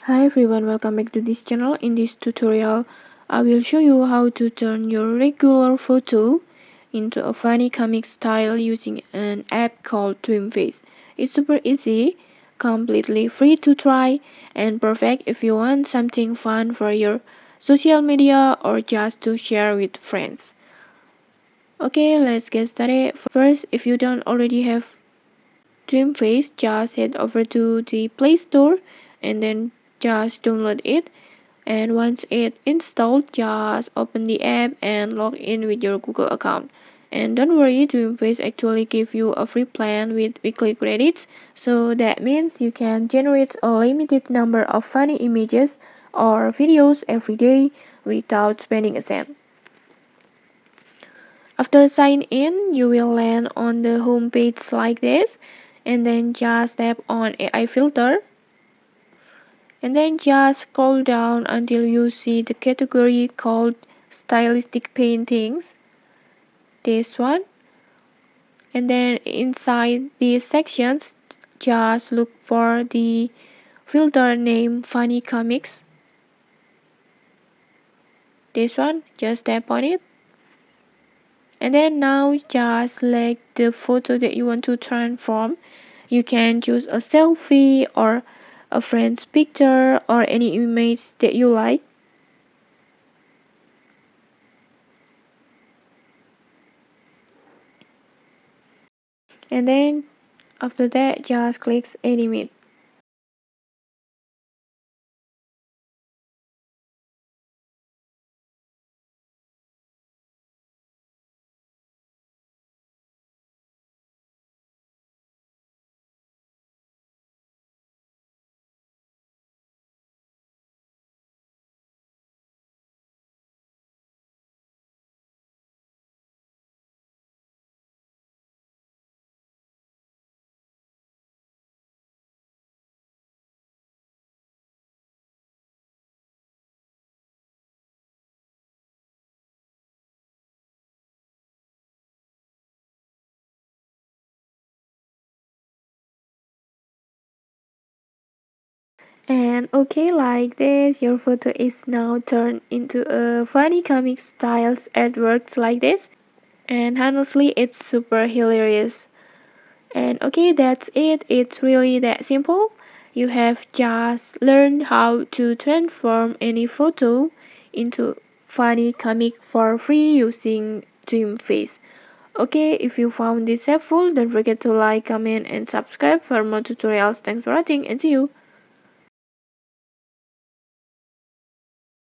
Hi everyone, welcome back to this channel. In this tutorial, I will show you how to turn your regular photo into a funny comic style using an app called Dreamface. It's super easy, completely free to try, and perfect if you want something fun for your social media or just to share with friends. Okay, let's get started. First, if you don't already have Dreamface, just head over to the Play Store and then just download it. And once it's installed, just open the app and log in with your Google account. And don't worry, Dreamface actually gives you a free plan with weekly credits, so that means you can generate a limited number of funny images or videos every day without spending a cent. After sign in, you will land on the home page like this, and then just tap on AI filter, and then just scroll down until you see the category called stylistic paintings, this one. And then inside these sections, just look for the filter name funny comics, this one, just tap on it. And then now just select the photo that you want to transform. You can choose a selfie or a friend's picture or any image that you like. And then after that, just click animate. And okay, like this, your photo is now turned into a funny comic styles artworks like this. And honestly, it's super hilarious. And okay, that's it. It's really that simple. You have just learned how to transform any photo into funny comic for free using Dreamface. Okay, if you found this helpful, don't forget to like, comment, and subscribe for more tutorials. Thanks for watching and see you.